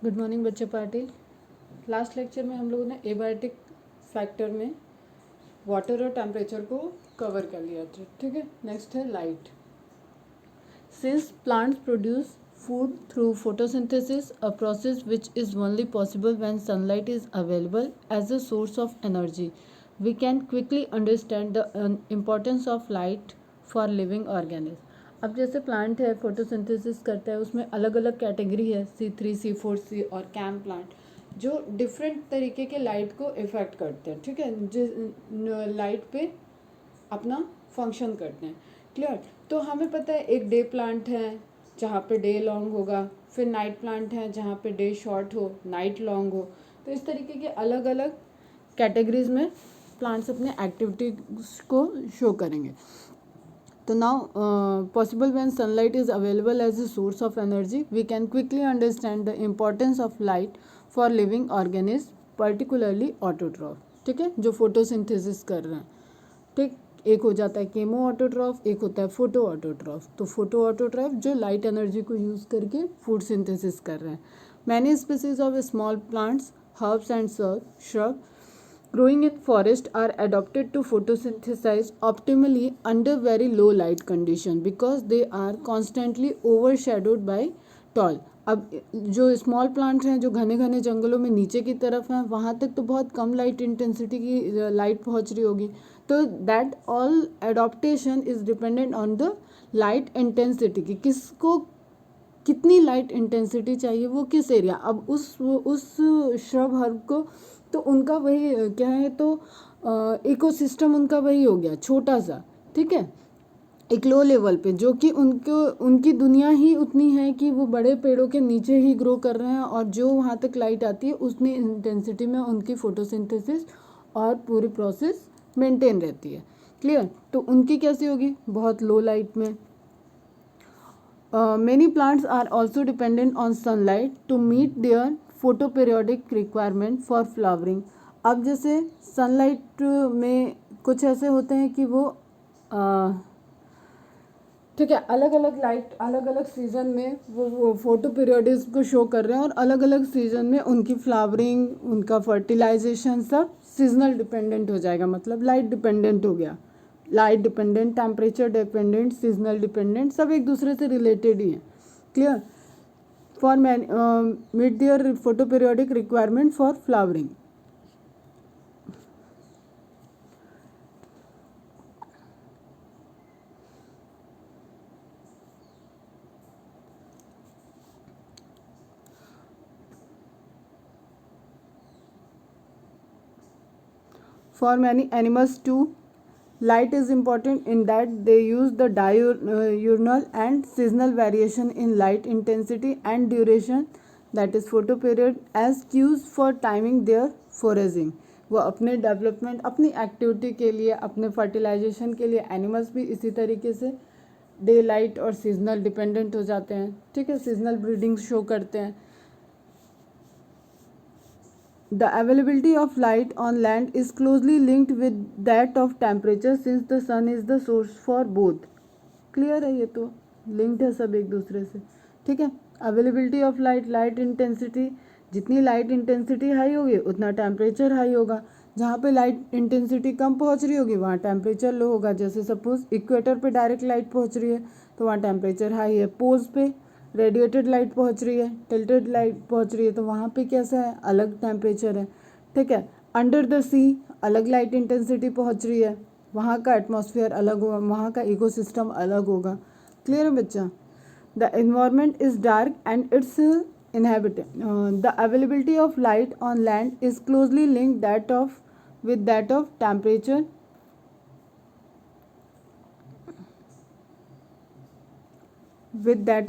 Good morning बच्चे party. Last lecture में हम लोगों ने एबायोटिक फैक्टर में वाटर और टेम्परेचर को कवर कर लिया था, ठीक है। नेक्स्ट है light. Since plants produce food through photosynthesis, a process which is only possible when sunlight is available as a source of energy, we can quickly understand the importance of light for living organism. अब जैसे plant है photosynthesis करता है, उसमें अलग अलग category है, C3, C4, C और कैम प्लांट, जो डिफरेंट तरीके के लाइट को इफ़ेक्ट करते हैं, ठीक है, जिस लाइट पे अपना फंक्शन करते हैं। क्लियर। तो हमें पता है एक डे प्लांट है जहाँ पे डे लॉन्ग होगा, फिर नाइट प्लांट है जहाँ पे डे शॉर्ट हो, नाइट लॉन्ग हो। तो इस तरीके के अलग अलग कैटेगरीज में प्लांट्स अपने एक्टिविटीज को शो करेंगे। So now possible when sunlight is available as a source of energy, we can quickly understand the importance of light for living organisms, particularly autotroph, ठीक है, जो फोटोसिंथेसिस कर रहे हैं। ठीक, एक हो जाता है केमो ऑटोट्रॉफ, एक होता है फोटो ऑटोट्रॉफ। तो फोटो ऑटोट्रॉफ जो लाइट एनर्जी को यूज़ करके फूड सिंथेसिस कर रहे हैं। Many species of small plants, herbs and shrub growing in forest are adapted to photosynthesize optimally under very low light condition because they are constantly overshadowed by tall। अब जो small plants हैं जो घने घने जंगलों में नीचे की तरफ हैं, वहाँ तक तो बहुत कम लाइट इंटेंसिटी की लाइट पहुँच रही होगी। तो that all adaptation is dependent on the light intensity की, किसको कितनी लाइट इंटेंसिटी चाहिए, वो किस एरिया। अब उस श्रब हर्ब को तो उनका वही क्या है, तो इकोसिस्टम उनका वही हो गया छोटा सा, ठीक है, एक लो लेवल पे, जो कि उनकी दुनिया ही उतनी है कि वो बड़े पेड़ों के नीचे ही ग्रो कर रहे हैं, और जो वहाँ तक लाइट आती है उतनी इंटेंसिटी में उनकी फोटोसिंथेसिस और पूरी प्रोसेस मेंटेन रहती है। क्लियर। तो उनकी कैसी होगी, बहुत लो लाइट में। Many plants are also dependent on sunlight to meet their photoperiodic requirement for flowering। अब जैसे सनलाइट में कुछ ऐसे होते हैं कि वो ठीक है, अलग अलग लाइट अलग अलग सीजन में वो फोटो पीरियडिज्म को शो कर रहे हैं, और अलग अलग सीजन में उनकी फ्लावरिंग, उनका फर्टिलाइजेशन सब सीजनल डिपेंडेंट हो जाएगा, मतलब लाइट डिपेंडेंट हो गया। Light dependent, temperature dependent, seasonal dependent, सब एक दूसरे से रिलेटेड ही है। Clear. For meet their photoperiodic requirement for flowering. For many animals too, light is important in that they use the diurnal and seasonal variation in light intensity and duration, that is photoperiod, as cues for timing their foraging। वो अपने development, अपनी activity के लिए, अपने fertilisation के लिए animals भी इसी तरीके से डे लाइट और सीजनल डिपेंडेंट हो जाते हैं, ठीक है, सीजनल ब्रीडिंग शो करते हैं। The availability of light on land is closely linked with that of temperature since the sun is the source for both। Clear है, ये तो लिंक्ड है सब एक दूसरे से, ठीक है। Availability of light, light intensity, जितनी लाइट इंटेंसिटी हाई होगी उतना टेम्परेचर हाई होगा। जहाँ पे लाइट इंटेंसिटी कम पहुँच रही होगी वहाँ टेम्परेचर लो होगा। जैसे सपोज इक्वेटर पे डायरेक्ट लाइट पहुँच रही है तो वहाँ टेम्परेचर हाई है। पोल्स पे रेडिएटेड लाइट पहुंच रही है, टिल्टेड लाइट पहुंच रही है, तो वहाँ पे कैसा है, अलग टेम्परेचर है, ठीक है। अंडर द सी अलग लाइट इंटेंसिटी पहुंच रही है, वहाँ का एटमॉस्फेयर अलग होगा, वहाँ का इकोसिस्टम अलग होगा। क्लियर है बच्चा। The environment is dark and it's inhabitant। The availability of light on land is closely linked with that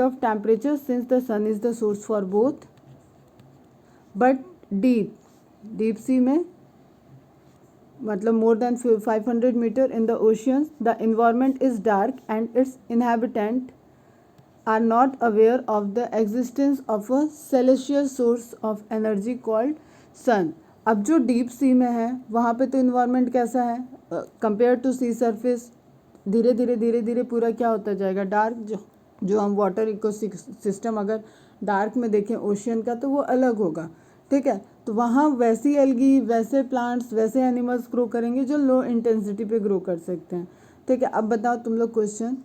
of temperature since the sun is the source for both। But deep sea में, मतलब more than 500 meter in the oceans, the environment is dark and its inhabitants are not aware of the existence of a celestial source of energy called sun। अब जो deep sea में है वहाँ पे तो environment कैसा है कंपेयर टू सी सरफेस, धीरे धीरे पूरा क्या होता जाएगा, डार्क। जो हम वाटर इको सिस्टम अगर डार्क में देखें ओशियन का तो वो अलग होगा, ठीक है। तो वहाँ वैसी एल्गी, वैसे प्लांट्स, वैसे एनिमल्स ग्रो करेंगे जो लो इंटेंसिटी पे ग्रो कर सकते हैं, ठीक है। अब बताओ तुम लोग क्वेश्चन,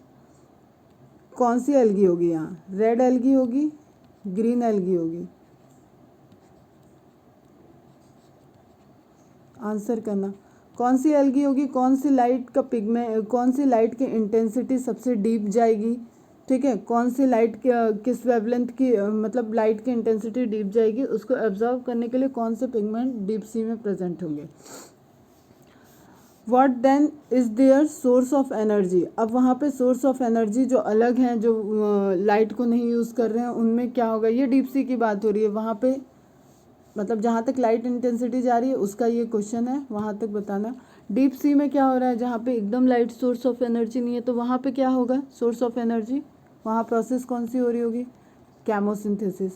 कौन सी एल्गी होगी यहाँ, रेड एल्गी होगी, ग्रीन एल्गी होगी, आंसर करना। कौन सी एल्गी होगी, कौन सी लाइट का पिगमेंट, कौन सी लाइट की इंटेंसिटी सबसे डीप जाएगी, ठीक है। कौन सी लाइट किस वेवलेंथ की मतलब लाइट की इंटेंसिटी डीप जाएगी, उसको एब्जॉर्व करने के लिए कौन से पिगमेंट डीप सी में प्रेजेंट होंगे। What then is their source of energy. अब वहाँ पे सोर्स ऑफ एनर्जी जो अलग हैं, जो लाइट को नहीं यूज़ कर रहे हैं, उनमें क्या होगा, ये डीप सी की बात हो रही है वहाँ पे, मतलब जहाँ तक लाइट इंटेंसिटी जा रही है उसका ये क्वेश्चन है, वहाँ तक बताना। डीप सी में क्या हो रहा है, जहाँ पे एकदम लाइट सोर्स ऑफ एनर्जी नहीं है, तो वहाँ पे क्या होगा सोर्स ऑफ एनर्जी, वहाँ प्रोसेस कौन सी हो रही होगी, केमोसिंथेसिस,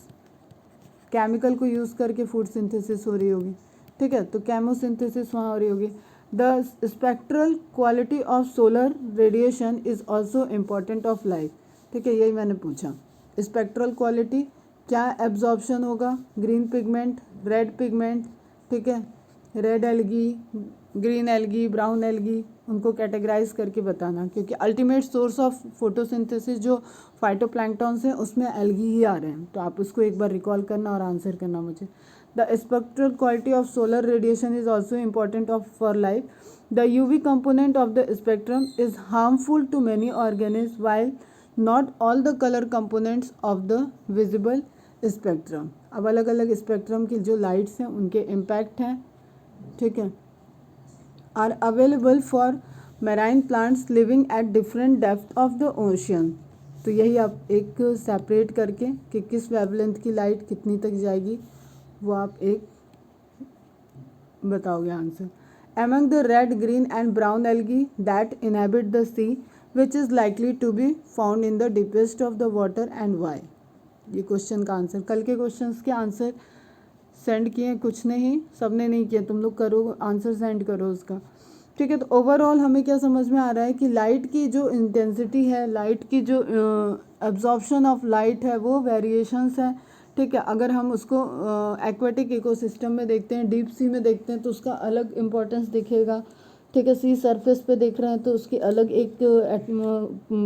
केमिकल को यूज़ करके फूड सिंथेसिस हो रही होगी, ठीक है। तो केमोसिंथेसिस वहाँ हो रही होगी। The spectral quality of solar radiation is also important of light, ठीक है, यही मैंने पूछा। स्पेक्ट्रल क्वालिटी क्या एब्जॉर्प्शन होगा, ग्रीन पिगमेंट, रेड पिगमेंट, ठीक है, red algae, green algae, brown algae, उनको कैटेगराइज करके बताना, क्योंकि अल्टीमेट सोर्स ऑफ फोटोसिंथेसिस जो फाइटोप्लैंक्टन्स हैं उसमें एल्गी ही आ रहे हैं। तो आप उसको एक बार रिकॉल करना और आंसर करना मुझे। The spectral quality of solar radiation is also important of for life. The UV component of the spectrum is harmful to many organisms while not all the color components of the visible spectrum. अब अलग अलग spectrum की जो lights हैं उनके impact हैं, ठीक है, are available for marine plants living at different depth of the ocean. तो यही आप एक सेपरेट करके कि किस वेवलेंथ की लाइट कितनी तक जाएगी वो आप एक बताओगे answer. Among the red, green and brown algae that inhabit the sea, which is likely to be found in the deepest of the water and why? ये क्वेश्चन का आंसर. कल के क्वेश्चंस के आंसर सेंड किए, कुछ नहीं, सबने नहीं किया, तुम लोग करो आंसर सेंड करो उसका, ठीक है. तो ओवरऑल हमें क्या समझ में आ रहा है कि लाइट की जो इंटेंसिटी है, लाइट की जो एब्जॉर्प्शन ऑफ लाइट है वो वेरिएशंस है, ठीक है. अगर हम उसको एक्वेटिक इकोसिस्टम में देखते हैं, डीप सी में देखते हैं तो उसका अलग इम्पोर्टेंस दिखेगा, ठीक है. सी सरफेस पे देख रहे हैं तो उसकी अलग एक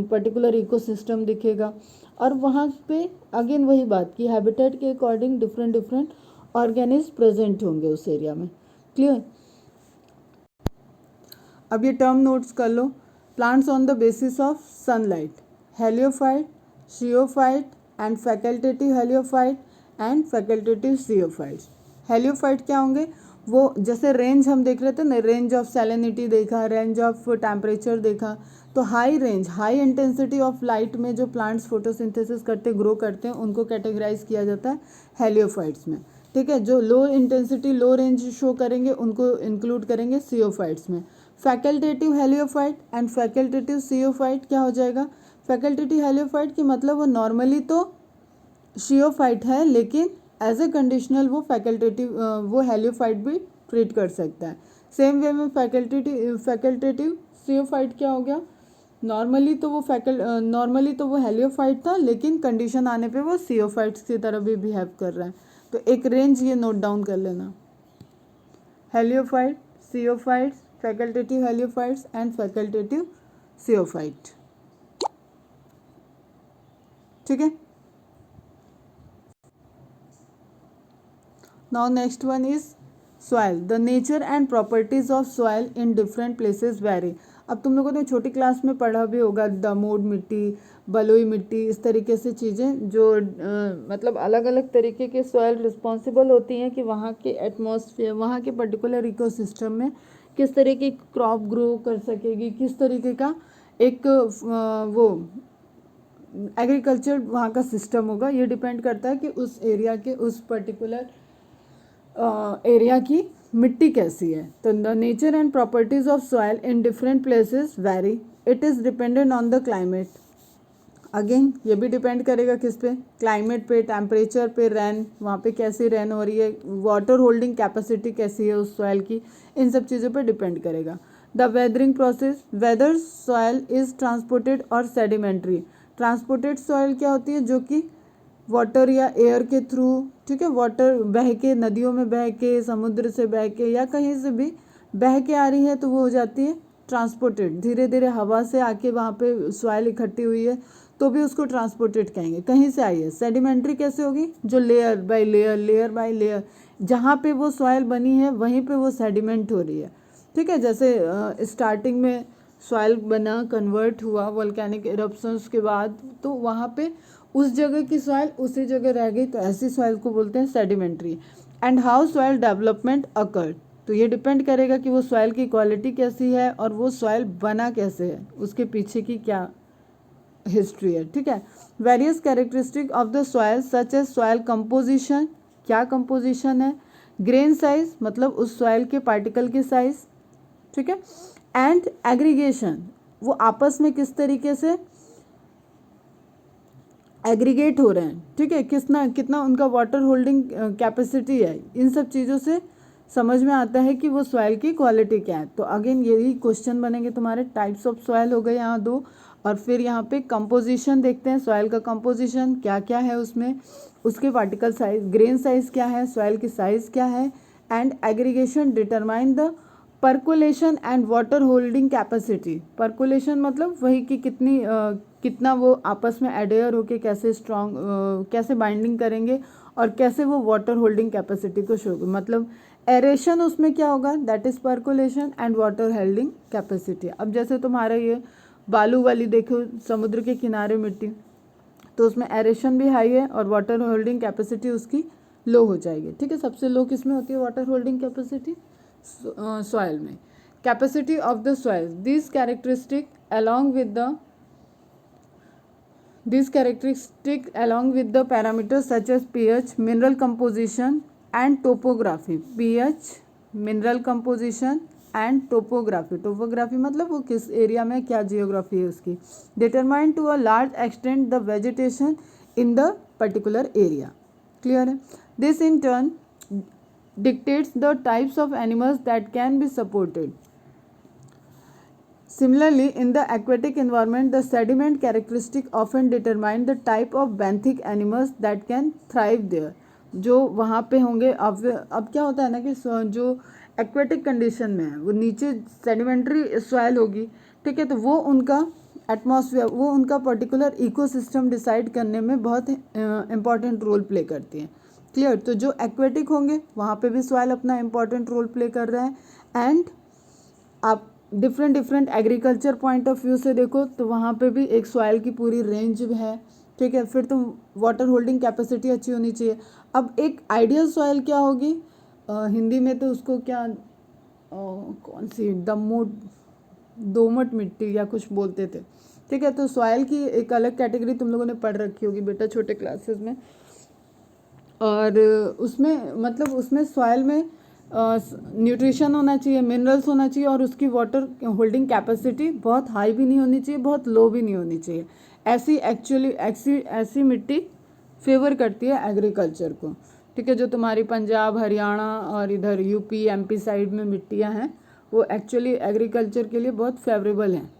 पर्टिकुलर इकोसिस्टम दिखेगा. और वहाँ पे अगेन वही बात कि हैबिटेट के according different different organism present होंगे उस एरिया में. क्लियर. अब ये टर्म नोट्स कर लो. Plants on the basis of sunlight, heliophyte, sciophyte and facultative heliophyte and facultative sciophytes. Heliophyte क्या होंगे, वो जैसे रेंज हम देख रहे थे ना, रेंज ऑफ सैलिनिटी देखा, रेंज ऑफ टेम्परेचर देखा, तो high range, high intensity of light में जो प्लांट्स फोटोसिंथेसिस करते ग्रो करते हैं उनको कैटेगराइज किया जाता है हेलियोफाइट्स में, ठीक है. जो लो इंटेंसिटी लो रेंज शो करेंगे उनको इंक्लूड करेंगे शियोफाइट्स में. फैकल्टेटिव हेलियोफाइट एंड फैकल्टेटिव शियोफाइट क्या हो जाएगा, फैकल्टेटिव हेलियोफाइट की मतलब वो नॉर्मली तो शियोफाइट है लेकिन एज ए कंडीशनल वो फैकल्टेटिव वो हेलियोफाइट भी ट्रीट कर सकता है. सेम वे में फैकल्टेटिव शियोफाइट क्या हो गया, नॉर्मली तो वो हेलियोफाइट था लेकिन कंडीशन आने पे वो शियोफाइट्स की तरह भी बिहेव कर रहा है. तो एक रेंज ये नोट डाउन कर लेना, heliophyte, शियोफाइट्स, facultative heliophytes and facultative शियोफाइट, ठीक है. Now next one is soil. The nature and properties of soil in different places vary. अब तुम लोगों ने छोटी क्लास में पढ़ा भी होगा दमोड मिट्टी, बलुई मिट्टी, इस तरीके से चीज़ें जो मतलब अलग अलग तरीके के सॉइल रिस्पॉन्सिबल होती हैं कि वहाँ के एटमॉस्फेयर, वहाँ के पर्टिकुलर इकोसिस्टम में किस तरह की क्रॉप ग्रो कर सकेगी, किस तरीके का एक वो एग्रीकल्चर वहाँ का सिस्टम होगा. ये डिपेंड करता है कि उस एरिया के उस पर्टिकुलर एरिया की मिट्टी कैसी है. तो the nature and properties of soil in different places very. It is dependent on the climate. Again ये भी डिपेंड करेगा किस पे, क्लाइमेट पे, टेम्परेचर पे, रेन वहाँ पे कैसी रेन हो रही है, वाटर होल्डिंग कैपेसिटी कैसी है उस सॉइल की, इन सब चीज़ों पे डिपेंड करेगा. The weathering process, weather soil is transported और सेडिमेंट्री. ट्रांसपोर्टेड सॉइल क्या होती है, जो कि वाटर या एयर के थ्रू, ठीक है, वाटर बह के, नदियों में बह के, समुद्र से बह के या कहीं से भी बह के आ रही है तो वो हो जाती है ट्रांसपोर्टेड। धीरे धीरे हवा से आके वहाँ पे सॉइल इकट्ठी हुई है तो भी उसको ट्रांसपोर्टेड कहेंगे। कहीं से आई है। सेडिमेंट्री कैसे होगी? जो layer by layer, layer by layer, जहाँ पे वो सॉइल बनी है वहीं पे वो सेडिमेंट हो रही है, ठीक है। जैसे स्टार्टिंग में सॉइल बना, कन्वर्ट हुआ वोल्केनिक इरप्शंस के बाद, तो वहाँ पे उस जगह की सॉइल उसी जगह रह गई, तो ऐसी सॉइल को बोलते हैं sedimentary. And how soil development occurred, तो ये डिपेंड करेगा कि वो सॉइल की क्वालिटी कैसी है और वो सॉइल बना कैसे है, उसके पीछे की क्या हिस्ट्री है, ठीक है। Various characteristic of the soil such as soil composition, क्या कंपोजिशन है, ग्रेन साइज मतलब उस सॉइल के पार्टिकल की साइज, ठीक है, एंड एग्रीगेशन, वो आपस में किस तरीके से एग्रीगेट हो रहे हैं, ठीक है, कितना उनका वाटर होल्डिंग कैपेसिटी है। इन सब चीज़ों से समझ में आता है कि वो सॉइल की क्वालिटी क्या है। तो अगेन यही क्वेश्चन बनेंगे तुम्हारे। टाइप्स ऑफ सॉइल हो गए यहाँ 2, और फिर यहाँ पे कंपोजिशन देखते हैं, सॉइल का कंपोजिशन क्या क्या है उसमें, उसके पार्टिकल साइज, ग्रेन साइज क्या है, सॉइल की साइज क्या है, and aggregation determine the percolation and water holding capacity. Percolation मतलब वही कि कितना वो आपस में एडेयर होके कैसे स्ट्रॉन्ग, कैसे बाइंडिंग करेंगे और कैसे वो वाटर होल्डिंग कैपेसिटी को शो, मतलब एरेशन उसमें क्या होगा, that is percolation and water holding capacity. अब जैसे तुम्हारा ये बालू वाली देखो, समुद्र के किनारे मिट्टी, तो उसमें एरेशन भी हाई है और वाटर होल्डिंग कैपेसिटी उसकी लो हो जाएगी, ठीक है। सबसे लो किसमें होती है वाटर होल्डिंग कैपेसिटी? सॉइल में। Capacity of the soil, this characteristic along with the parameters such as pH, mineral composition and topography, pH, mineral composition and topography, topography मतलब वो किस एरिया में क्या जियोग्राफी है उसकी, determine to a large extent the vegetation in the particular area. Clear है? This in turn dictates the types of animals that can be supported. Similarly, in the aquatic environment, the sediment characteristic often determine the type of benthic animals that can thrive there. जो वहाँ पे होंगे, अब क्या होता है ना कि जो एक्वेटिक कंडीशन में है वो नीचे सेडिमेंट्री सॉइल होगी, ठीक है, तो वो उनका एटमॉस्फेयर, वो उनका पर्टिकुलर इकोसिस्टम डिसाइड करने में बहुत इंपॉर्टेंट रोल प्ले करती है। क्लियर? तो जो एक्वेटिक होंगे वहाँ पे भी सॉइल अपना इंपॉर्टेंट रोल प्ले कर रहा है। एंड आप different agriculture point of view से देखो तो वहाँ पे भी एक सॉइल की पूरी रेंज है, ठीक है। फिर तो वाटर होल्डिंग कैपेसिटी अच्छी होनी चाहिए। अब एक आइडियल सॉइल क्या होगी, हिंदी में तो उसको क्या कौन सी दोमट मिट्टी या कुछ बोलते थे, ठीक है। तो सॉइल की एक अलग कैटेगरी तुम लोगों ने पढ़ रखी होगी बेटा छोटे क्लासेस में, और उसमें मतलब उसमें सॉइल में न्यूट्रिशन होना चाहिए, मिनरल्स होना चाहिए, और उसकी वाटर होल्डिंग कैपेसिटी बहुत हाई भी नहीं होनी चाहिए, बहुत लो भी नहीं होनी चाहिए। ऐसी मिट्टी फेवर करती है एग्रीकल्चर को, ठीक है। जो तुम्हारी पंजाब, हरियाणा और इधर यूपी, एमपी साइड में मिट्टियाँ हैं वो एक्चुअली एग्रीकल्चर के लिए बहुत फेवरेबल हैं,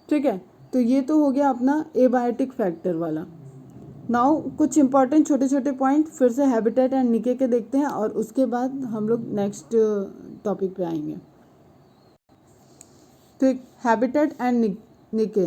ठीक है। तो ये तो हो गया अपना एबायोटिक फैक्टर वाला। नाउ कुछ इंपॉर्टेंट छोटे छोटे पॉइंट फिर से हैबिटेट एंड निके के देखते हैं, और उसके बाद हम लोग नेक्स्ट टॉपिक पे आएंगे। ठीक, habitat and niche,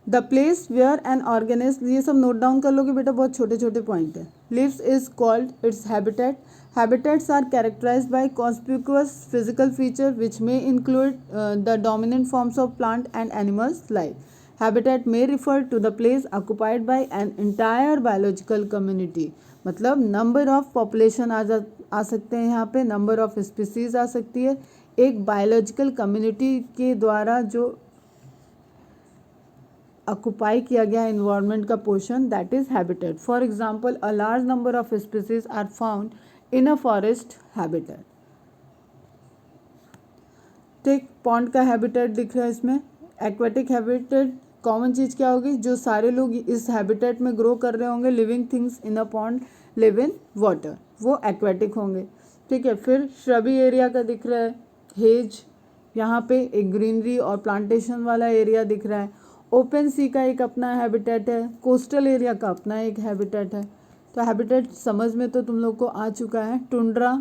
the place where an organism, ये सब नोट डाउन कर लोगे बेटा, बहुत छोटे छोटे पॉइंट है। Lives is called its habitat. Habitats are characterised by conspicuous physical feature which may include the dominant forms of plant and animals life. Habitat may refer to the place occupied by an entire biological community, मतलब number of population आ सकते हैं यहाँ पे, number of species आ सकती है, एक biological community के द्वारा जो ऑक्युपाई किया गया इन्वायरमेंट का portion, that is habitat. For example, a large number of species are found in a forest habitat. ठीक, पॉन्ड का हैबिटेट दिख रहा है इसमें। एक्वेटिक हैबिटेट कॉमन चीज़ क्या होगी, जो सारे लोग इस हैबिटेट में ग्रो कर रहे होंगे, living things in a pond live in water, वो एक्वेटिक होंगे, ठीक है। फिर श्रबी एरिया का दिख रहा है, हेज, यहाँ पे एक ग्रीनरी और प्लांटेशन वाला एरिया दिख रहा है। ओपन सी का एक अपना हैबिटेट है, कोस्टल एरिया का अपना एक हैबिटेट है। तो हैबिटेट समझ में तो तुम लोग को आ चुका है। टुंड्रा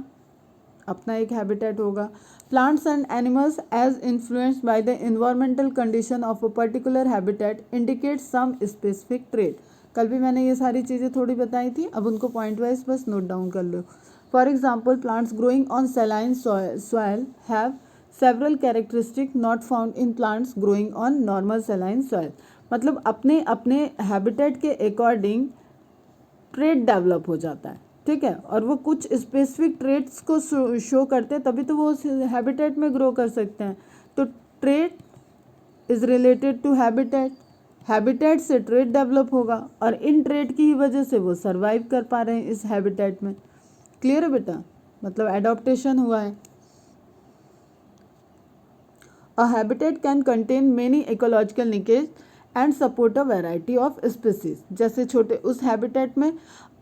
अपना एक हैबिटेट होगा। Plants and animals as influenced by the environmental condition of a particular habitat indicate some specific trait. कल भी मैंने ये सारी चीज़ें थोड़ी बताई थी, अब उनको पॉइंट वाइज बस नोट डाउन कर लो। For example, plants growing on saline soil have several characteristic not found in plants growing on normal saline soil. मतलब अपने अपने हैबिटेट के अकॉर्डिंग ट्रेट डेवलप हो जाता है, ठीक है, और वो कुछ स्पेसिफिक ट्रेट्स को शो करते हैं, तभी तो वो उस हैबिटेट में ग्रो कर सकते हैं। तो trait is related to habitat, habitat से ट्रेट डेवलप होगा और इन ट्रेट की ही वजह से वो सर्वाइव कर पा रहे हैं इस हैबिटेट में। क्लियर है बेटा, मतलब एडॉप्टेशन हुआ है। A habitat can contain many ecological niches and support a variety of species। जैसे छोटे उस हैबिटेट में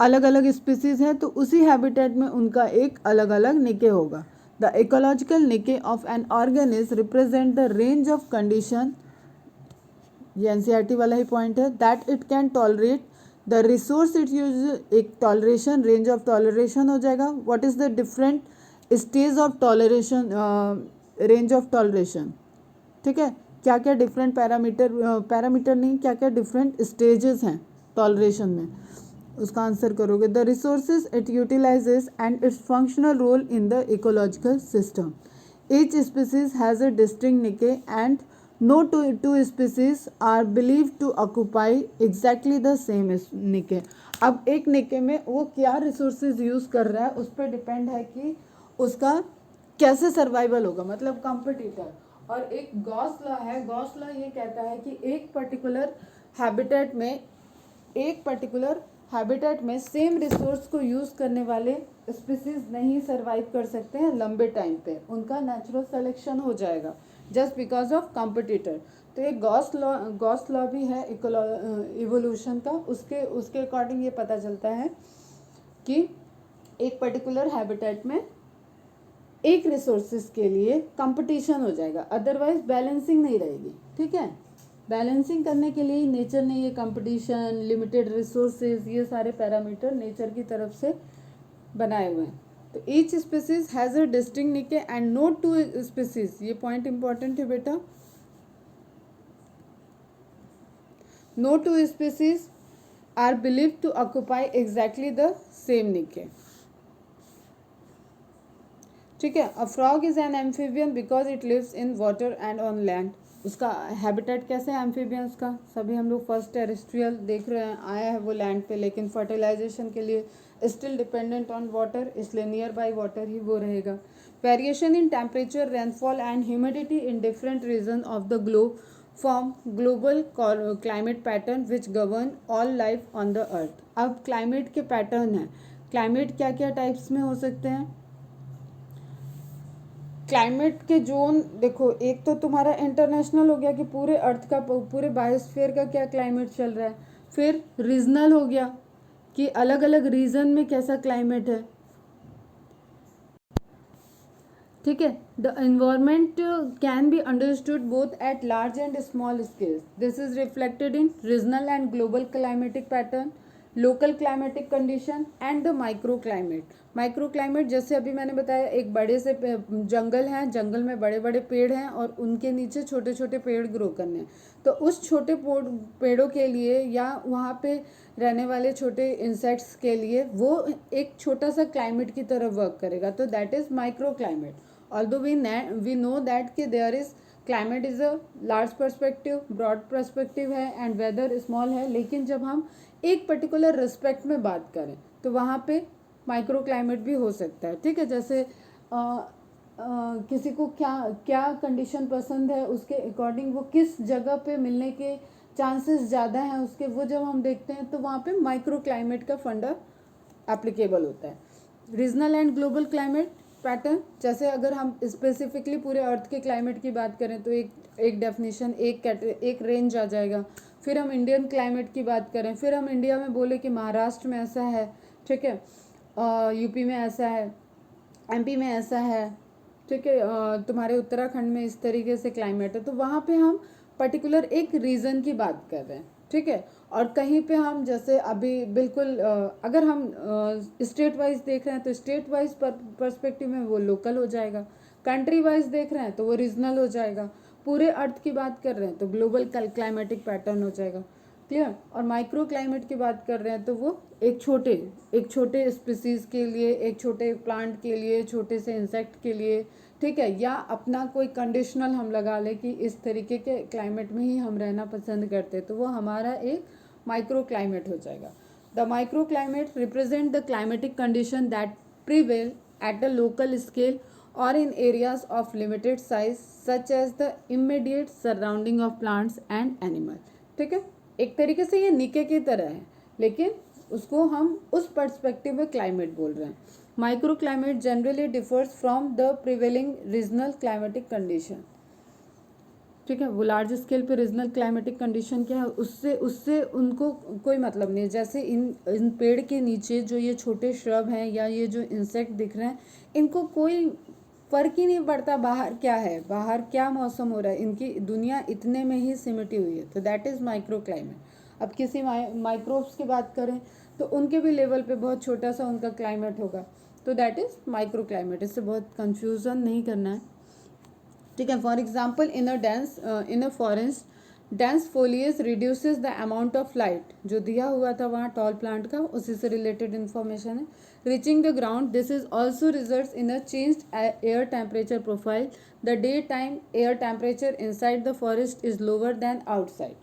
अलग अलग स्पीसीज हैं, तो उसी हैबिटेट में उनका एक अलग अलग निके होगा। द इकोलॉजिकल निके of an organism represent the range of condition, ये एनसीईआरटी वाला ही पॉइंट है, that it can tolerate the resource it use. एक टॉलरेशन, रेंज ऑफ टॉलरेशन हो जाएगा। What is the different stage of toleration, range of toleration, ठीक है, क्या क्या डिफरेंट पैरामीटर नहीं, क्या क्या डिफरेंट स्टेजेस हैं टॉलरेशन में, उसका आंसर करोगे। The resources it utilizes and its functional role in the ecological system. Each species has a distinct niche and no two species are believe to occupy exactly the same niche. अब एक निके में वो क्या resources use कर रहा है उस पर डिपेंड है कि उसका कैसे सर्वाइवल होगा, मतलब कॉम्पिटिटर। और एक गॉस लॉ है, गॉस लॉ ये कहता है कि एक पर्टिकुलर हैबिटेट में सेम रिसोर्स को यूज़ करने वाले स्पीसीज नहीं सर्वाइव कर सकते हैं लंबे टाइम पे, उनका नेचुरल सिलेक्शन हो जाएगा जस्ट बिकॉज ऑफ कॉम्पिटिटर। तो एक गॉस लॉ भी है इवोल्यूशन का, उसके अकॉर्डिंग ये पता चलता है कि एक पर्टिकुलर हैबिटेट में एक रिसोर्सेज के लिए कंपटीशन हो जाएगा, अदरवाइज बैलेंसिंग नहीं रहेगी, ठीक है। बैलेंसिंग करने के लिए नेचर ने ये कंपटीशन, लिमिटेड रिसोर्सेज, ये सारे पैरामीटर नेचर की तरफ से बनाए हुए हैं। तो each species has a distinct niche and no two species, ये पॉइंट इंपॉर्टेंट है बेटा, no two species are believe to occupy exactly the same niche, ठीक है। A frog is an amphibian because it lives in water and on land. उसका habitat कैसे है amphibians का, सभी हम लोग फर्स्ट टेरेस्ट्रियल देख रहे हैं, आया है वो लैंड पे, लेकिन फर्टिलाइजेशन के लिए स्टिल डिपेंडेंट ऑन वाटर, इसलिए नियर बाई वाटर ही वो रहेगा। Variation in temperature, rainfall and humidity in different region of the globe form global climate pattern which govern all life on the earth. अब climate के pattern है, climate क्या क्या types में हो सकते हैं, क्लाइमेट के जोन देखो, एक तो तुम्हारा इंटरनेशनल हो गया कि पूरे अर्थ का, पूरे बायोस्फीयर का क्या क्लाइमेट चल रहा है। फिर रीजनल हो गया कि अलग अलग रीजन में कैसा क्लाइमेट है, ठीक है। The environment can be understood both at large and small scale, this is reflected in regional and global climatic pattern, local climatic condition and the micro climate. Micro climate जैसे अभी मैंने बताया, एक बड़े से जंगल है, जंगल में बड़े बड़े पेड़ हैं और उनके नीचे छोटे छोटे पेड़ ग्रो करने हैं, तो उस छोटे पेड़ों के लिए या वहाँ पे रहने वाले छोटे इंसेक्ट्स के लिए वो एक छोटा सा क्लाइमेट की तरह वर्क करेगा, तो that is micro climate. Although we know that कि there is climate is a large perspective, broad perspective है एंड वेदर स्मॉल है, लेकिन जब हम एक पर्टिकुलर रिस्पेक्ट में बात करें तो वहाँ पे माइक्रो क्लाइमेट भी हो सकता है, ठीक है। जैसे किसी को क्या क्या कंडीशन पसंद है, उसके अकॉर्डिंग वो किस जगह पे मिलने के चांसेस ज़्यादा हैं उसके, वो जब हम देखते हैं तो वहाँ पे माइक्रो क्लाइमेट का फंडा एप्लीकेबल होता है। Regional and global climate pattern, जैसे अगर हम स्पेसिफिकली पूरे अर्थ के क्लाइमेट की बात करें तो एक डेफिनेशन, एक रेंज आ जाएगा। फिर हम इंडियन क्लाइमेट की बात करें, फिर हम इंडिया में बोले कि महाराष्ट्र में ऐसा है, ठीक है, यूपी में ऐसा है, एमपी में ऐसा है, ठीक है, तुम्हारे उत्तराखंड में इस तरीके से क्लाइमेट है, तो वहाँ पे हम पर्टिकुलर एक रीजन की बात कर रहे हैं, ठीक है। और कहीं पे हम जैसे अभी बिल्कुल अगर हम स्टेट वाइज देख रहे हैं तो स्टेट वाइज पर्सपेक्टिव में वो लोकल हो जाएगा, कंट्री वाइज देख रहे हैं तो वो रीजनल हो जाएगा, पूरे अर्थ की बात कर रहे हैं तो ग्लोबल क्लाइमेटिक पैटर्न हो जाएगा, क्लियर। और माइक्रो क्लाइमेट की बात कर रहे हैं तो वो एक छोटे स्पीसीज के लिए, एक छोटे प्लांट के लिए, छोटे से इंसेक्ट के लिए, ठीक है। या अपना कोई कंडीशनल हम लगा ले कि इस तरीके के क्लाइमेट में ही हम रहना पसंद करते हैं, तो वो हमारा एक माइक्रो क्लाइमेट हो जाएगा। The micro climate represent the climatic condition that prevail at the local scale or in areas of limited size such as the immediate surrounding of plants and animal, ठीक है। एक तरीके से ये निके की तरह है, लेकिन उसको हम उस पर्सपेक्टिव में क्लाइमेट बोल रहे हैं। Micro climate generally differs from the prevailing regional climatic condition, ठीक है। वो लार्ज स्केल पे रीजनल क्लाइमेटिक कंडीशन क्या है, उससे उनको कोई मतलब नहीं है। जैसे इन पेड़ के नीचे जो ये छोटे श्रब हैं या ये जो इंसेक्ट दिख रहे हैं, इनको कोई फर्क ही नहीं पड़ता बाहर क्या है, बाहर क्या मौसम हो रहा है, इनकी दुनिया इतने में ही सिमटी हुई है, तो दैट इज़ माइक्रो क्लाइमेट। अब किसी माइक्रोब्स की बात करें तो उनके भी लेवल पे बहुत छोटा सा उनका क्लाइमेट होगा, तो दैट इज़ माइक्रो क्लाइमेट। इससे बहुत कंफ्यूजन नहीं करना है, ठीक है। For example in a forest dense foliage reduces the amount of light, जो दिया हुआ था वहाँ टॉल प्लांट का, उसी से रिलेटेड इन्फॉर्मेशन है, reaching the ground. This is also results in a changed air temperature profile. The day time air temperature inside the forest is lower than outside,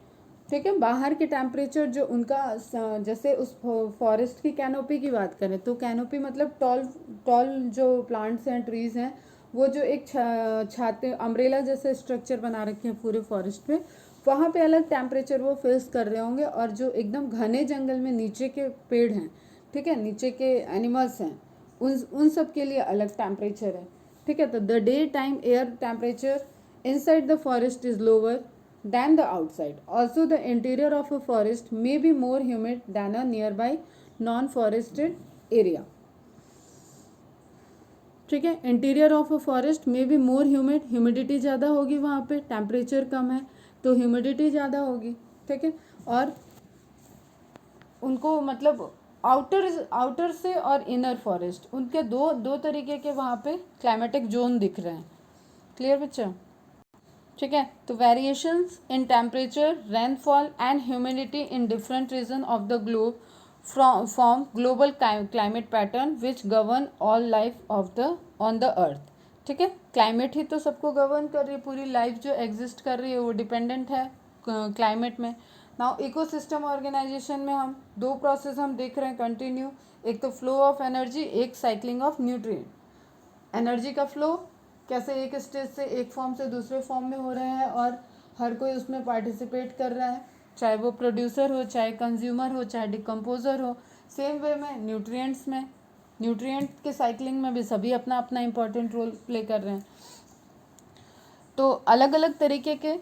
ठीक है। बाहर के टेम्परेचर जो उनका जैसे उस फॉरेस्ट की कैनोपी की बात करें तो कैनोपी मतलब टॉल जो प्लांट्स हैं, ट्रीज हैं, वो जो एक छाते अम्ब्रेला जैसे स्ट्रक्चर बना रखे हैं पूरे फॉरेस्ट में, वहाँ पे अलग टेम्परेचर वो फेस कर रहे होंगे। और जो एकदम घने जंगल में नीचे के पेड़ हैं, ठीक है, नीचे के एनिमल्स हैं, उन सब के लिए अलग टेम्परेचर है, ठीक है। तो the day time air temperature inside the forest is lower than the outside. Also, the interior of a forest may be more humid than a nearby non-forested area. ठीक है, इंटीरियर ऑफ अ फॉरेस्ट में भी मोर humid, humidity ज़्यादा होगी वहाँ पे, temperature कम है तो ह्यूमिडिटी ज़्यादा होगी, ठीक है। और उनको मतलब आउटर से और इनर फॉरेस्ट, उनके दो तरीके के वहाँ पे क्लाइमेटिक जोन दिख रहे हैं, क्लियर बच्चा, ठीक है। तो variations in temperature, rainfall and humidity in different region of the globe form global climate pattern which govern all life of the on the earth, ठीक है। क्लाइमेट ही तो सबको गवर्न कर रही है, पूरी लाइफ जो एग्जिस्ट कर रही है वो डिपेंडेंट है क्लाइमेट में। नाउ इकोसिस्टम ऑर्गेनाइजेशन में हम दो प्रोसेस हम देख रहे हैं कंटिन्यू, एक तो फ्लो ऑफ एनर्जी, एक साइक्लिंग ऑफ न्यूट्रिएंट। एनर्जी का फ्लो कैसे एक स्टेज से एक फॉर्म से दूसरे फॉर्म में हो रहे हैं और हर कोई उसमें पार्टिसिपेट कर रहा है, चाहे वो प्रोड्यूसर हो, चाहे कंज्यूमर हो, चाहे डिकम्पोजर हो। सेम वे में न्यूट्रिएंट्स में, न्यूट्रिएंट के साइक्लिंग में भी सभी अपना अपना इम्पोर्टेंट रोल प्ले कर रहे हैं। तो अलग अलग तरीके के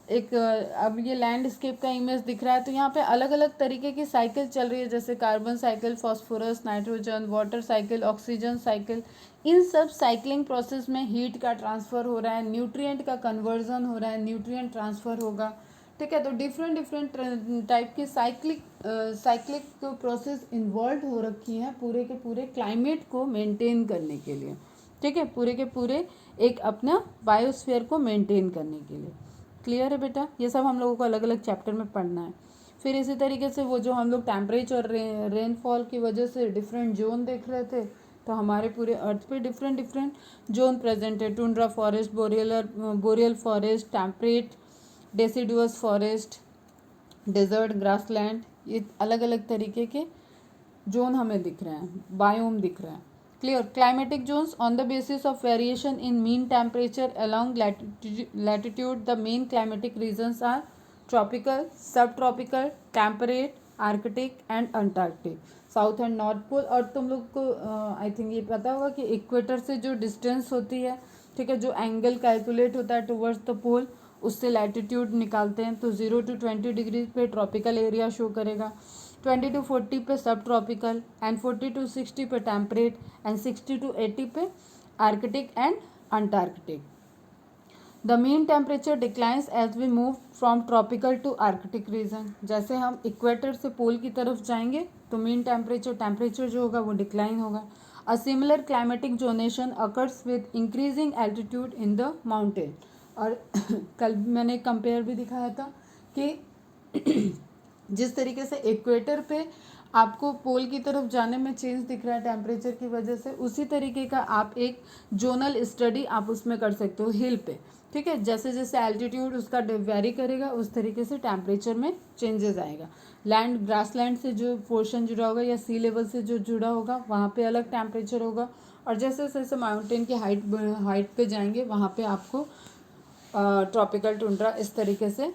एक अब ये लैंडस्केप का इमेज दिख रहा है, तो यहाँ पे अलग अलग तरीके की साइकिल चल रही है, जैसे carbon cycle, phosphorus, nitrogen, water cycle, oxygen cycle. इन सब साइक्लिंग प्रोसेस में हीट का ट्रांसफ़र हो रहा है, न्यूट्रिएंट का कन्वर्जन हो रहा है, न्यूट्रिएंट ट्रांसफ़र होगा, ठीक है। तो डिफरेंट टाइप की साइक्लिक प्रोसेस इन्वॉल्व हो रखी हैं पूरे के पूरे क्लाइमेट को मेंटेन करने के लिए, ठीक है, पूरे के पूरे एक अपना बायोस्फीयर को मेंटेन करने के लिए। क्लियर है बेटा, ये सब हम लोगों को अलग अलग चैप्टर में पढ़ना है। फिर इसी तरीके से वो जो हम लोग टेम्परेचर रेनफॉल की वजह से डिफरेंट जोन देख रहे थे, तो हमारे पूरे अर्थ पे डिफरेंट जोन प्रेजेंट है। Tundra forest, boreal forest, temperate, deciduous forest, desert, grassland, ये अलग अलग तरीके के जोन हमें दिख रहे हैं, बायोम दिख रहे हैं। Clear. Climatic zones on the basis of variation in mean temperature along latitude. The main climatic regions are tropical, subtropical, temperate, Arctic and Antarctic. South and north pole. और तुम लोग को आई थिंक ये पता होगा कि इक्वेटर से जो डिस्टेंस होती है, ठीक है, जो एंगल कैलकुलेट होता है टुवर्ड्स द पोल, उससे लैटिट्यूड निकालते हैं, तो 0 to 20 डिग्री पे ट्रॉपिकल एरिया शो करेगा, 20 to 40 पे सब ट्रॉपिकल, एंड 40 to 60 पे टेम्परेट, एंड 60 to 80 पे Arctic and Antarctic. The mean temperature declines as we move from tropical to Arctic region. जैसे हम इक्वेटर से पोल की तरफ जाएंगे तो मीन टेम्परेचर जो होगा वो डिक्लाइन होगा। A similar climatic zonation occurs with increasing altitude in the mountain. और कल मैंने कंपेयर भी दिखाया था कि जिस तरीके से इक्वेटर पे आपको पोल की तरफ जाने में चेंज दिख रहा है टेम्परेचर की वजह से, उसी तरीके का आप एक जोनल स्टडी आप उसमें कर सकते हो हिल पे। ठीक है, जैसे जैसे एल्टीट्यूड उसका वेरी करेगा उस तरीके से टेम्परेचर में चेंजेस आएगा। लैंड ग्रासलैंड से जो पोर्शन जुड़ा होगा या सी लेवल से जो जुड़ा होगा वहाँ पे अलग टेम्परेचर होगा, और जैसे जैसे माउंटेन की हाइट पे जाएंगे वहाँ पे आपको ट्रॉपिकल टुंड्रा इस तरीके से,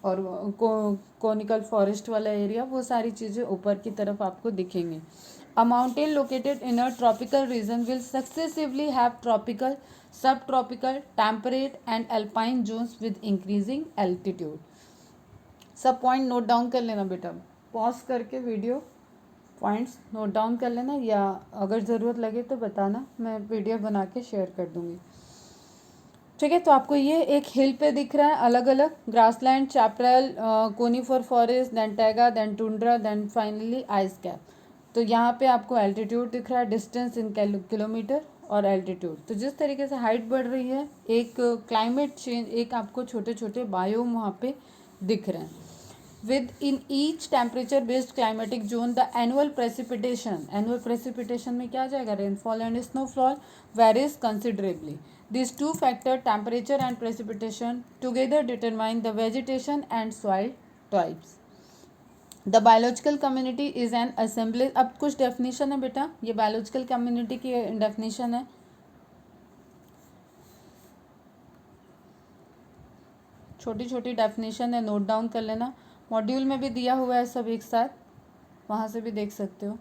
और कोनिकल फॉरेस्ट वाला एरिया, वो सारी चीज़ें ऊपर की तरफ आपको दिखेंगी। A mountain located in a tropical region will successively have tropical, sub tropical, temperate and alpine zones with increasing altitude. सब पॉइंट नोट डाउन कर लेना बेटा, पॉज करके वीडियो पॉइंट्स नोट डाउन कर लेना, या अगर ज़रूरत लगे तो बताना, मैं वीडियो बना के शेयर कर दूँगी। ठीक है, तो आपको ये एक हिल पे दिख रहा है अलग अलग grassland, chaparral, conifer forest, then taiga, then tundra, then finally ice cap. तो यहाँ पे आपको एल्टीट्यूड दिख रहा है, डिस्टेंस इन किलोमीटर और एल्टीट्यूड। तो जिस तरीके से हाइट बढ़ रही है एक क्लाइमेट चेंज, एक आपको छोटे छोटे बायोम वहाँ पे दिख रहे हैं। With in each temperature based climatic zone the annual precipitation में क्या आ जाएगा, rainfall and snowfall varies considerably. These two factors, temperature and precipitation, together determine the vegetation and soil types. The biological community is an assemblage. अब कुछ definition है बेटा, ये biological community की definition है। छोटी छोटी डेफिनेशन है, नोट डाउन कर लेना, मॉड्यूल में भी दिया हुआ है सब एक साथ, वहाँ से भी देख सकते हो।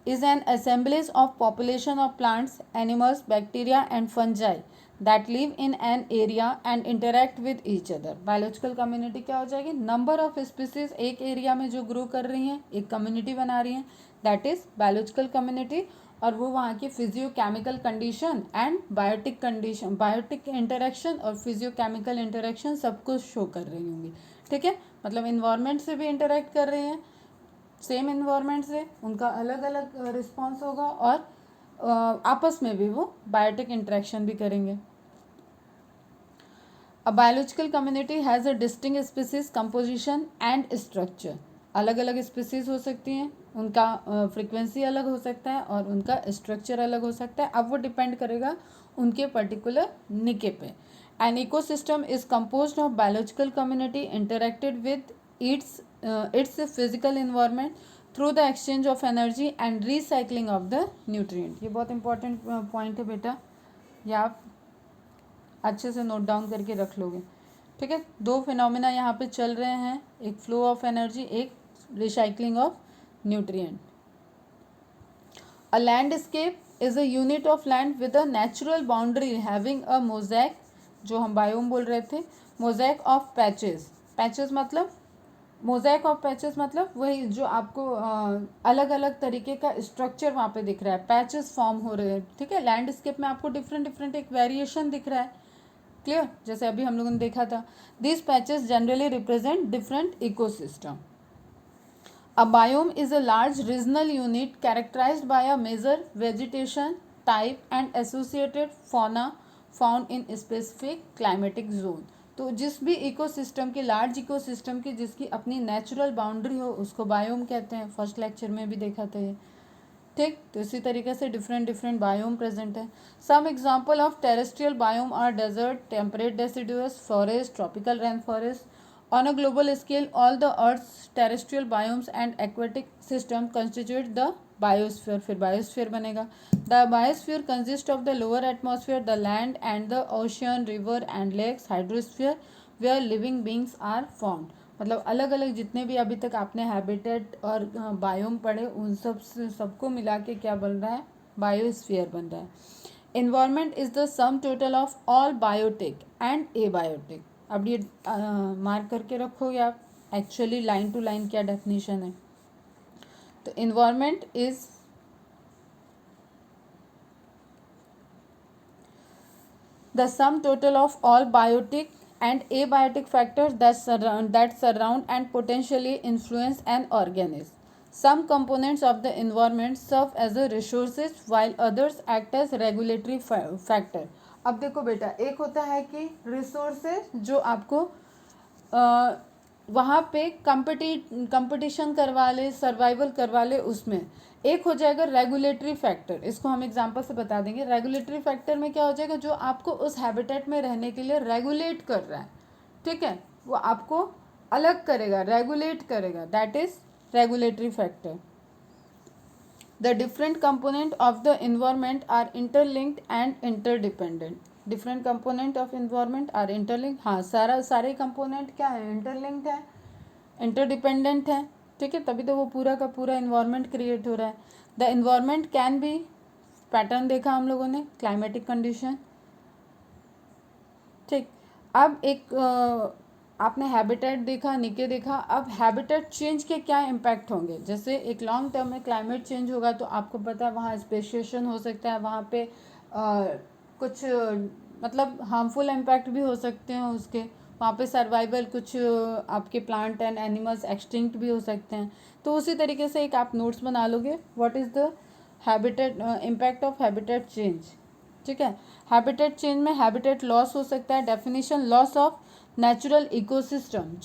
Is an assemblage of population of plants, animals, bacteria and fungi that live in an area and interact with each other. Biological community क्या हो जाएगी, नंबर ऑफ स्पीसीज एक एरिया में जो ग्रो कर रही हैं, एक कम्युनिटी बना रही हैं, दैट इज बायोलॉजिकल कम्युनिटी। और वो वहाँ की physiochemical condition and biotic condition, biotic interaction और फिजियोकेमिकल इंटरेक्शन सब कुछ शो कर रही होंगी। ठीक है, मतलब इन्वायरमेंट से भी इंटरेक्ट कर रहे हैं, सेम इन्वायरमेंट से उनका अलग अलग रिस्पॉन्स होगा, और आपस में भी वो बायोटिक इंटरेक्शन भी करेंगे। A biological community has a distinct species composition and structure. अलग अलग स्पीसीज हो सकती हैं, उनका फ्रीक्वेंसी अलग हो सकता है और उनका स्ट्रक्चर अलग हो सकता है। अब वो डिपेंड करेगा उनके पर्टिकुलर निके पे। An ecosystem is composed of biological community interacted with its physical environment through the exchange of energy and recycling of the nutrient. ये बहुत इंपॉर्टेंट पॉइंट है बेटा, ये आप अच्छे से नोट डाउन करके रख लोगे। ठीक है, दो फिनोमिना यहाँ पे चल रहे हैं, एक फ्लो ऑफ एनर्जी, एक recycling of nutrient. A landscape is a unit of land with a natural boundary having a mosaic, जो हम बायोम बोल रहे थे, मोजैक ऑफ पैचेस। पैचेस मतलब मोजैक ऑफ पैचेस मतलब वही जो आपको अलग अलग तरीके का स्ट्रक्चर वहाँ पे दिख रहा है, पैचेस फॉर्म हो रहे हैं। ठीक है, लैंडस्केप में आपको डिफरेंट डिफरेंट एक वेरिएशन दिख रहा है, क्लियर, जैसे अभी हम लोगों ने देखा था। This patches generally represent different ecosystem. A biome is a large regional unit characterised by a major vegetation type and associated fauna found in specific climatic zone. तो जिस भी इकोसिस्टम की, लार्ज इकोसिस्टम की जिसकी अपनी नेचुरल बाउंड्री हो, उसको biome कहते हैं। फर्स्ट लेक्चर में भी देखा था ये। ठीक, तो इसी तरीके से डिफरेंट डिफरेंट बायोम प्रेजेंट है। Some example of terrestrial biome are desert, temperate deciduous forest, tropical rain forest. On a global scale all the earth's terrestrial biomes and aquatic system constitute the biosphere. फिर biosphere बनेगा। The biosphere consist of the lower atmosphere, the land and the ocean, river and lakes, hydrosphere where living beings are found. मतलब अलग अलग जितने भी अभी तक आपने हैबिटेट और बायोम पढ़े, उन सब से सबको मिला के क्या बन रहा है, बायोस्फीयर बन रहा है। Environment is the sum total of all biotic and abiotic. अब ये मार्क करके रखोगे आप, एक्चुअली लाइन टू लाइन क्या डेफिनेशन है। तो environment is the sum total of all biotic and abiotic factors that surround and potentially influence an organism. Some components of the environment serve as a resources while others act as regulatory factor. अब देखो बेटा, एक होता है कि resources जो आपको वहाँ पे कंपटीशन करवा ले, सर्वाइवल करवा ले, उसमें एक हो जाएगा रेगुलेटरी फैक्टर. इसको हम एग्जांपल से बता देंगे. रेगुलेटरी फैक्टर में क्या हो जाएगा, जो आपको उस हैबिटेट में रहने के लिए रेगुलेट कर रहा है, ठीक है, वो आपको अलग करेगा, रेगुलेट करेगा, that is regulatory factor. The different component of the environment are interlinked and interdependent. Different component of environment are interlinked. हाँ, सारे कंपोनेंट क्या है, इंटरलिंक्ड है, इंटरडिपेंडेंट है, ठीक है, तभी तो वो पूरा का पूरा इन्वायरमेंट क्रिएट हो रहा है. The environment can be, pattern देखा हम लोगों ने, क्लाइमेटिक कंडीशन, ठीक. अब एक आपने हैबिटेट देखा, निके देखा. अब हैबिटेट चेंज के क्या इम्पैक्ट होंगे. जैसे एक लॉन्ग टर्म में क्लाइमेट चेंज होगा तो आपको पता है वहाँ स्पेशिएशन हो सकता है, वहाँ पे कुछ मतलब हार्मफुल इम्पैक्ट भी हो सकते हैं उसके. वहाँ पे सर्वाइवल, कुछ आपके प्लांट एंड एनिमल्स एक्सटिंक्ट भी हो सकते हैं. तो उसी तरीके से एक आप नोट्स बना लोगे, what is the habitat impact of habitat change, ठीक है. हैबिटेट चेंज में हैबिटेट लॉस हो सकता है. Definition, loss of natural ecosystem,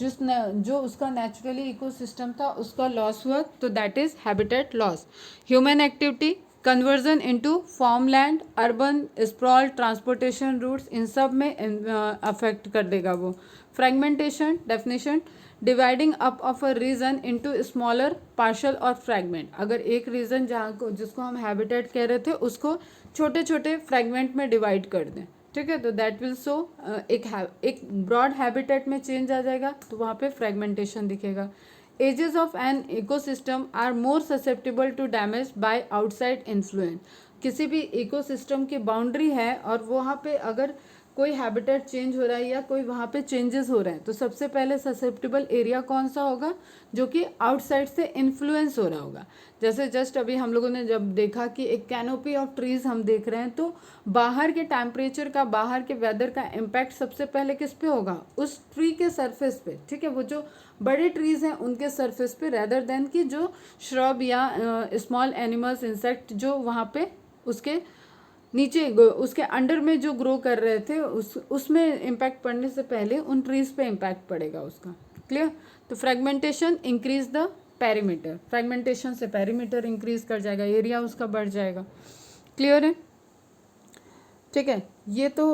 जो उसका नेचुरली इकोसिस्टम था उसका लॉस हुआ, तो that is habitat loss. Human activity, conversion into farmland, urban sprawl, transportation routes, इन सब में अफेक्ट कर देगा वो. Fragmentation, definition, dividing up of a region into smaller parcel और फ्रैगमेंट. अगर एक रीजन जहाँ को जिसको हम हैबिटेट कह रहे थे उसको छोटे छोटे फ्रैगमेंट में डिवाइड कर दें, ठीक है, तो दैट विल शो एक ब्रॉड हैबिटेट में चेंज आ जाएगा, तो वहाँ पे फ्रेगमेंटेशन दिखेगा. Edges of an ecosystem are more susceptible to damage by outside influence. किसी भी इकोसिस्टम की बाउंड्री है और वहाँ पे अगर कोई हैबिटेट चेंज हो रहा है या कोई वहाँ पे चेंजेस हो रहे हैं, तो सबसे पहले ससेप्टेबल एरिया कौन सा होगा, जो कि आउटसाइड से इन्फ्लुएंस हो रहा होगा. जैसे जस्ट अभी हम लोगों ने जब देखा कि एक कैनोपी ऑफ ट्रीज हम देख रहे हैं, तो बाहर के टेम्परेचर का, बाहर के वेदर का इम्पैक्ट सबसे पहले किस पे होगा, उस ट्री के सरफेस पे, ठीक है, वो जो बड़े ट्रीज हैं उनके सरफेस पे, रेदर देन कि जो श्रब या स्मॉल एनिमल्स, इंसेक्ट जो वहाँ पे उसके नीचे, उसके अंडर में जो ग्रो कर रहे थे, उसमें इम्पैक्ट पड़ने से पहले उन ट्रीज पे इम्पैक्ट पड़ेगा उसका. क्लियर. तो fragmentation increase the perimeter, fragmentation से पेरीमीटर इंक्रीज कर जाएगा, एरिया उसका बढ़ जाएगा. क्लियर है, ठीक है. ये तो